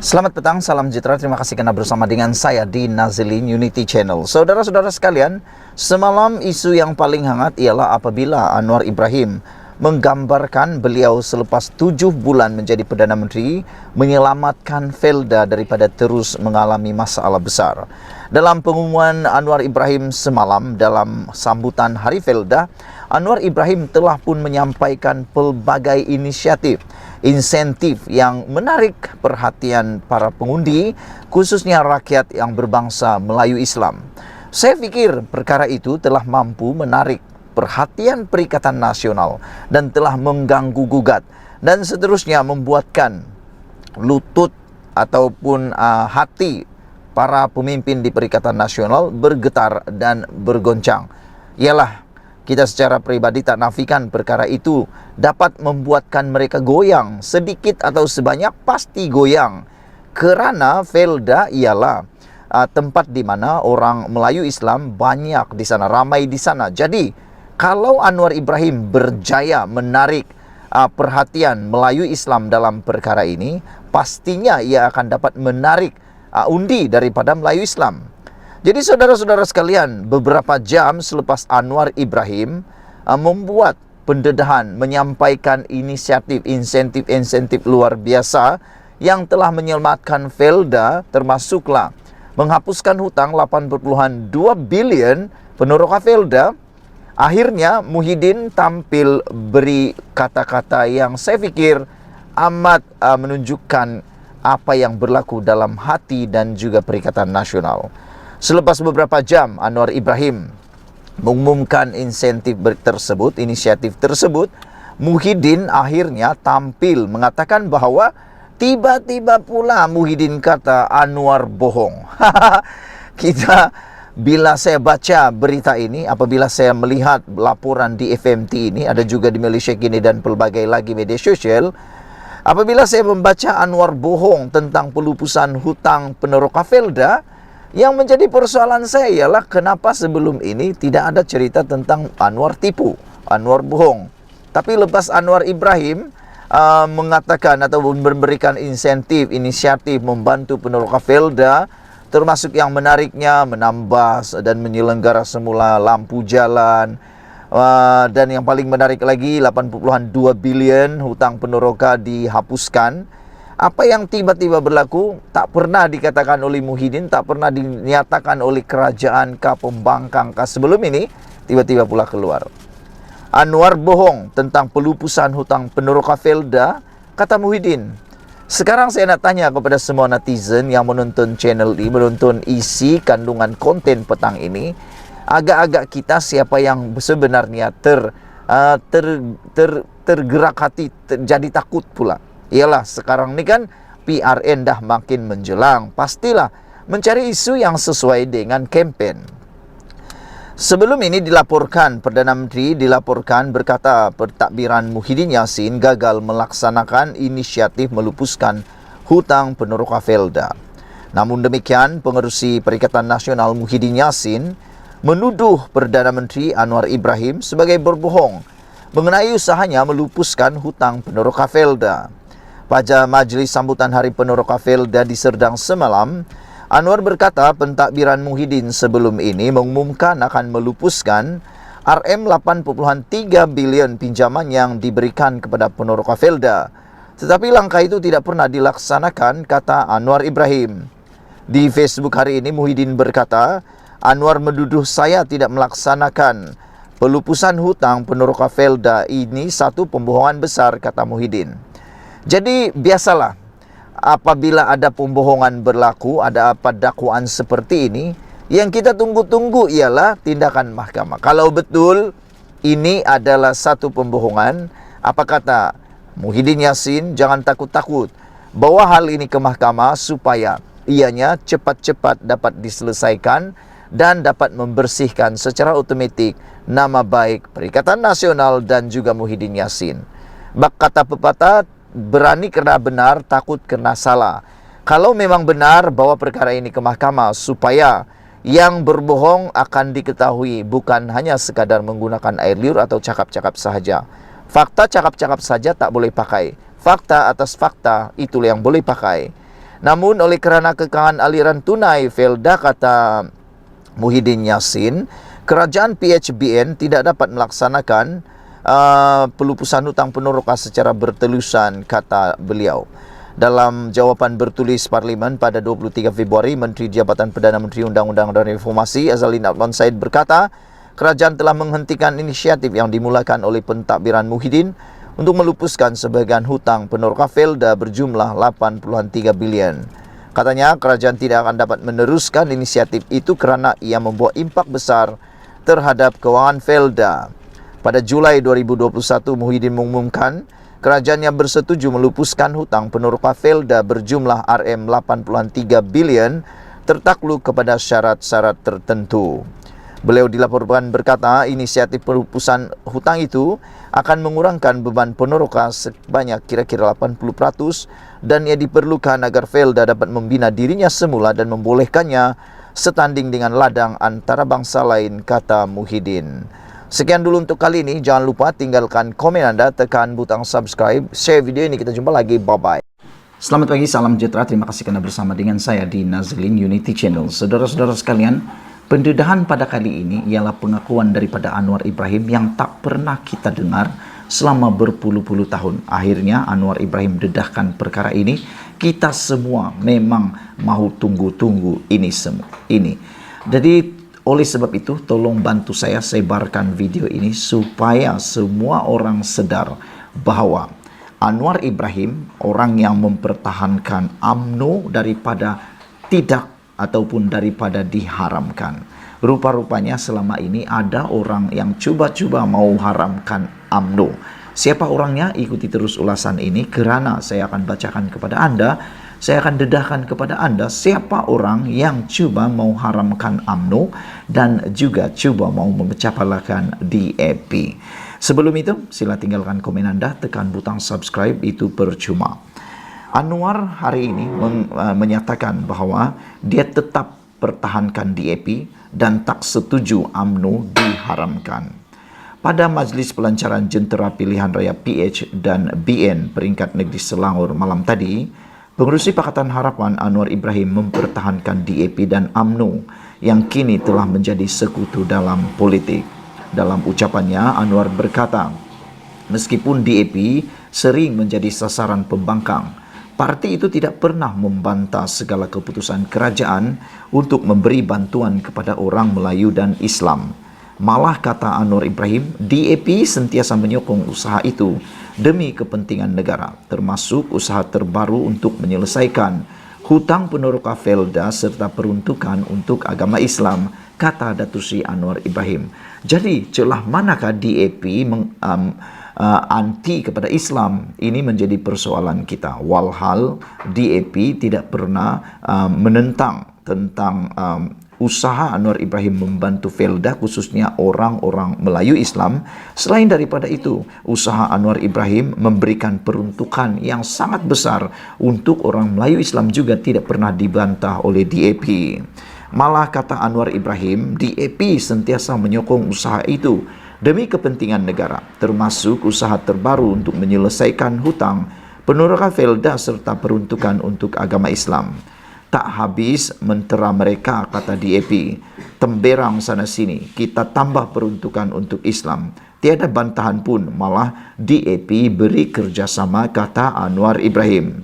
Selamat petang, salam sejahtera. Terima kasih karena bersama dengan saya di Nazilin Unity Channel. Saudara-saudara sekalian, semalam isu yang paling hangat ialah apabila Anwar Ibrahim menggambarkan beliau selepas 7 bulan menjadi Perdana Menteri menyelamatkan Felda daripada terus mengalami masalah besar. Dalam pengumuman Anwar Ibrahim semalam dalam sambutan Hari Felda, Anwar Ibrahim telah pun menyampaikan pelbagai insentif yang menarik perhatian para pengundi, khususnya rakyat yang berbangsa Melayu Islam. Saya fikir perkara itu telah mampu menarik perhatian Perikatan Nasional dan telah mengganggu gugat dan seterusnya membuatkan lutut ataupun hati para pemimpin di Perikatan Nasional bergetar dan bergoncang. Ialah kita secara pribadi tak nafikan perkara itu dapat membuatkan mereka goyang, sedikit atau sebanyak pasti goyang. Kerana Felda ialah tempat di mana orang Melayu Islam banyak di sana, ramai di sana. Jadi, kalau Anwar Ibrahim berjaya menarik perhatian Melayu Islam dalam perkara ini, pastinya ia akan dapat menarik undi daripada Melayu Islam. Jadi saudara-saudara sekalian, beberapa jam selepas Anwar Ibrahim membuat pendedahan, menyampaikan insentif luar biasa yang telah menyelamatkan Felda, termasuklah menghapuskan hutang 8,2 bilion Peneroka Felda. Akhirnya Muhyiddin tampil beri kata-kata yang saya fikir amat menunjukkan apa yang berlaku dalam hati dan juga Perikatan Nasional. Selepas beberapa jam Anwar Ibrahim mengumumkan inisiatif tersebut, Muhyiddin akhirnya tampil mengatakan bahawa tiba-tiba pula Muhyiddin kata Anwar bohong. Bila saya baca berita ini, apabila saya melihat laporan di FMT ini, ada juga di Malaysia kini dan pelbagai lagi media sosial, apabila saya membaca Anwar bohong tentang pelupusan hutang Peneroka Felda, yang menjadi persoalan saya ialah kenapa sebelum ini tidak ada cerita tentang Anwar tipu, Anwar bohong. Tapi lepas Anwar Ibrahim mengatakan atau memberikan inisiatif membantu Peneroka Felda, termasuk yang menariknya menambah dan menyelenggara semula lampu jalan, dan yang paling menarik lagi 8,2 bilion hutang Peneroka dihapuskan. Apa yang tiba-tiba berlaku tak pernah dikatakan oleh Muhyiddin, tak pernah dinyatakan oleh kerajaan pembangkang sebelum ini, tiba-tiba pula keluar. Anwar bohong tentang pelupusan hutang Peneroka Felda, kata Muhyiddin. Sekarang saya nak tanya kepada semua netizen yang menonton channel ini, menonton isi kandungan konten petang ini, agak-agak kita siapa yang sebenarnya tergerak hati, jadi takut pula. Ialah sekarang ni kan PRN dah makin menjelang, pastilah mencari isu yang sesuai dengan kempen. Sebelum ini Perdana Menteri dilaporkan berkata pentadbiran Muhyiddin Yassin gagal melaksanakan inisiatif melupuskan hutang Peneroka Felda. Namun demikian, pengerusi Perikatan Nasional Muhyiddin Yassin menuduh Perdana Menteri Anwar Ibrahim sebagai berbohong mengenai usahanya melupuskan hutang Peneroka Felda. Pada majlis sambutan Hari Peneroka Felda di Serdang semalam, Anwar berkata pentadbiran Muhyiddin sebelum ini mengumumkan akan melupuskan RM8,3 bilion pinjaman yang diberikan kepada Peneroka Felda. Tetapi langkah itu tidak pernah dilaksanakan, kata Anwar Ibrahim. Di Facebook hari ini Muhyiddin berkata, Anwar menuduh saya tidak melaksanakan pelupusan hutang Peneroka Felda, ini satu pembohongan besar, kata Muhyiddin. Jadi biasalah apabila ada pembohongan berlaku, ada apa dakwaan seperti ini, yang kita tunggu-tunggu ialah tindakan mahkamah. Kalau betul ini adalah satu pembohongan, apa kata Muhyiddin Yassin, jangan takut-takut, bawa hal ini ke mahkamah supaya ianya cepat-cepat dapat diselesaikan dan dapat membersihkan secara otomatik nama baik Perikatan Nasional dan juga Muhyiddin Yassin. Bak kata pepatah, berani kerana benar, takut kerana salah. Kalau memang benar, bawa perkara ini ke mahkamah supaya yang berbohong akan diketahui, bukan hanya sekadar menggunakan air liur atau cakap-cakap sahaja. Fakta cakap-cakap saja tak boleh pakai. Fakta atas fakta itulah yang boleh pakai. Namun oleh kerana kekangan aliran tunai Felda, kata Muhyiddin Yassin, kerajaan PHBN tidak dapat melaksanakan pelupusan hutang peneroka secara bertelusan, kata beliau. Dalam jawapan bertulis Parlimen pada 23 Februari, Menteri Jabatan Perdana Menteri Undang-Undang dan Reformasi Azalin Abdullah Said berkata, kerajaan telah menghentikan inisiatif yang dimulakan oleh pentadbiran Muhyiddin untuk melupuskan sebahagian hutang peneroka Felda berjumlah 83 bilion. Katanya, kerajaan tidak akan dapat meneruskan inisiatif itu kerana ia membawa impak besar terhadap kewangan Felda. Pada Julai 2021, Muhyiddin mengumumkan kerajaan yang bersetuju melupuskan hutang peneroka Felda berjumlah RM83 bilion tertakluk kepada syarat-syarat tertentu. Beliau dilaporkan berkata, inisiatif pelupusan hutang itu akan mengurangkan beban peneroka sebanyak kira-kira 80% dan ia diperlukan agar Felda dapat membina dirinya semula dan membolehkannya setanding dengan ladang antarabangsa lain, kata Muhyiddin. Sekian dulu untuk kali ini. Jangan lupa tinggalkan komen anda, tekan butang subscribe, share video ini. Kita jumpa lagi. Bye-bye. Selamat pagi, salam sejahtera. Terima kasih kerana bersama dengan saya di Nazlin Unity Channel. Saudara-saudara sekalian, pendedahan pada kali ini ialah pengakuan daripada Anwar Ibrahim yang tak pernah kita dengar selama berpuluh-puluh tahun. Akhirnya Anwar Ibrahim dedahkan perkara ini. Kita semua memang mahu tunggu-tunggu ini semua. Jadi oleh sebab itu, tolong bantu saya sebarkan video ini supaya semua orang sedar bahawa Anwar Ibrahim orang yang mempertahankan UMNO daripada tidak ataupun daripada diharamkan. Rupa-rupanya selama ini ada orang yang cuba-cuba mau haramkan UMNO. Siapa orangnya? Ikuti terus ulasan ini kerana saya akan bacakan kepada anda. Saya akan dedahkan kepada anda siapa orang yang cuba mau haramkan UMNO dan juga cuba mau memecahpalakan DAP. Sebelum itu, sila tinggalkan komen anda, tekan butang subscribe, itu percuma. Anwar hari ini menyatakan bahawa dia tetap pertahankan DAP dan tak setuju UMNO diharamkan. Pada Majlis Pelancaran Jentera Pilihan Raya PH dan BN peringkat negeri Selangor malam tadi, Pengerusi Pakatan Harapan Anwar Ibrahim mempertahankan DAP dan UMNO yang kini telah menjadi sekutu dalam politik. Dalam ucapannya, Anwar berkata, meskipun DAP sering menjadi sasaran pembangkang, parti itu tidak pernah membantah segala keputusan kerajaan untuk memberi bantuan kepada orang Melayu dan Islam. Malah, kata Anwar Ibrahim, DAP sentiasa menyokong usaha itu demi kepentingan negara, termasuk usaha terbaru untuk menyelesaikan hutang peneroka Felda serta peruntukan untuk agama Islam, kata Datuk Seri Anwar Ibrahim. Jadi, celah manakah DAP anti kepada Islam? Ini menjadi persoalan kita. Walhal DAP tidak pernah menentang tentang usaha Anwar Ibrahim membantu Felda, khususnya orang-orang Melayu Islam. Selain daripada itu, usaha Anwar Ibrahim memberikan peruntukan yang sangat besar untuk orang Melayu Islam juga tidak pernah dibantah oleh DAP. Malah, kata Anwar Ibrahim, DAP sentiasa menyokong usaha itu demi kepentingan negara, termasuk usaha terbaru untuk menyelesaikan hutang peneroka Felda serta peruntukan untuk agama Islam. Tak habis mentera mereka, kata DAP. Temberang sana-sini, kita tambah peruntukan untuk Islam. Tiada bantahan pun, malah DAP beri kerjasama, kata Anwar Ibrahim.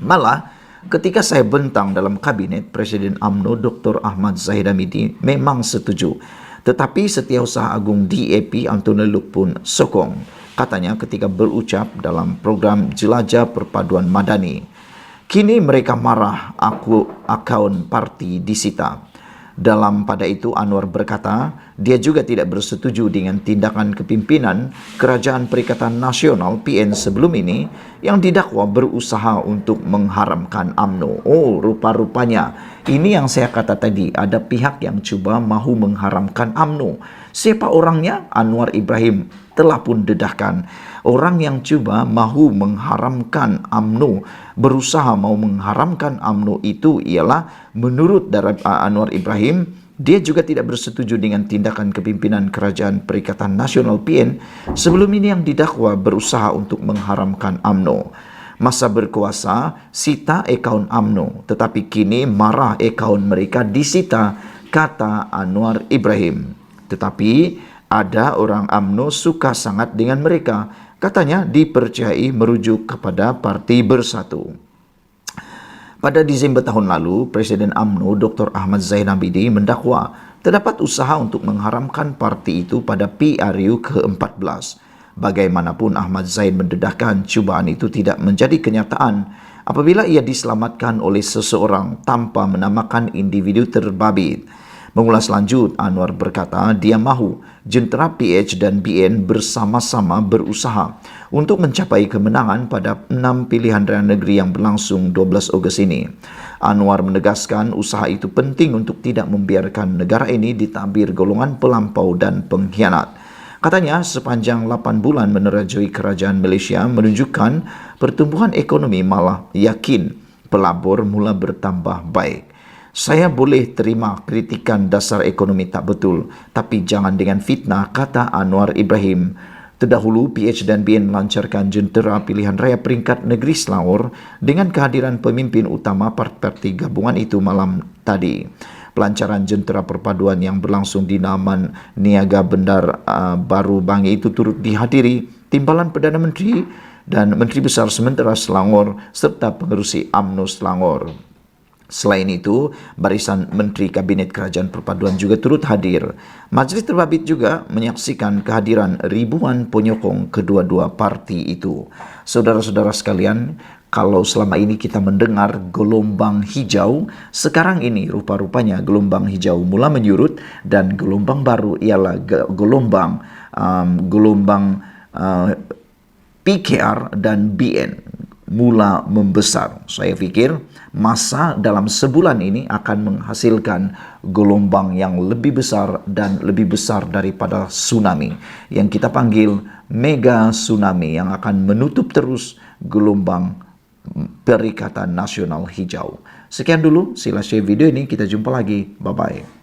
Malah, ketika saya bentang dalam kabinet, Presiden UMNO Dr. Ahmad Zahid Hamidi memang setuju. Tetapi Setiausaha Agung DAP Anthony Look pun sokong. Katanya ketika berucap dalam program Jelajah Perpaduan Madani. Kini mereka marah akaun parti disita. Pada itu Anwar berkata, dia juga tidak bersetuju dengan tindakan kepimpinan Kerajaan Perikatan Nasional PN sebelum ini yang didakwa berusaha untuk mengharamkan UMNO. Oh, rupa-rupanya ini yang saya kata tadi, ada pihak yang cuba mahu mengharamkan UMNO. Siapa orangnya? Anwar Ibrahim telah pun dedahkan. Orang yang cuba mahu mengharamkan UMNO, berusaha mau mengharamkan UMNO itu ialah menurut Anwar Ibrahim, dia juga tidak bersetuju dengan tindakan kepimpinan Kerajaan Perikatan Nasional PN sebelum ini yang didakwa berusaha untuk mengharamkan UMNO. Masa berkuasa sita akaun UMNO, tetapi kini marah akaun mereka disita, kata Anwar Ibrahim. Tetapi ada orang UMNO suka sangat dengan mereka, katanya dipercayai merujuk kepada Parti Bersatu. Pada Desember tahun lalu, Presiden UMNO Dr. Ahmad Zain Abidin mendakwa terdapat usaha untuk mengharamkan parti itu pada PRU ke-14. Bagaimanapun Ahmad Zain mendedahkan cubaan itu tidak menjadi kenyataan apabila ia diselamatkan oleh seseorang tanpa menamakan individu terbabit. Mengulas lanjut, Anwar berkata dia mahu jentera PH dan BN bersama-sama berusaha untuk mencapai kemenangan pada 6 pilihan raya negeri yang berlangsung 12 Ogos ini. Anwar menegaskan usaha itu penting untuk tidak membiarkan negara ini ditabir golongan pelampau dan pengkhianat. Katanya sepanjang 8 bulan menerajui kerajaan Malaysia menunjukkan pertumbuhan ekonomi, malah yakin pelabur mula bertambah baik. Saya boleh terima kritikan dasar ekonomi tak betul, tapi jangan dengan fitnah, kata Anwar Ibrahim. Terdahulu, PH dan BN melancarkan jentera pilihan raya peringkat negeri Selangor dengan kehadiran pemimpin utama parti gabungan itu malam tadi. Pelancaran jentera perpaduan yang berlangsung di Naman Niaga Bendar Baru Bangi itu turut dihadiri Timbalan Perdana Menteri dan Menteri Besar Sementara Selangor serta pengerusi UMNO Selangor. Selain itu, barisan Menteri Kabinet Kerajaan Perpaduan juga turut hadir. Majlis Terbabit juga menyaksikan kehadiran ribuan penyokong kedua-dua parti itu. Saudara-saudara sekalian, kalau selama ini kita mendengar gelombang hijau, sekarang ini rupa-rupanya gelombang hijau mula menyurut dan gelombang baru ialah gelombang PKR dan BN mula membesar. Saya pikir masa dalam sebulan ini akan menghasilkan gelombang yang lebih besar dan lebih besar daripada tsunami yang kita panggil mega tsunami yang akan menutup terus gelombang Perikatan Nasional Hijau. Sekian dulu, sila share video ini, kita jumpa lagi. Bye-bye.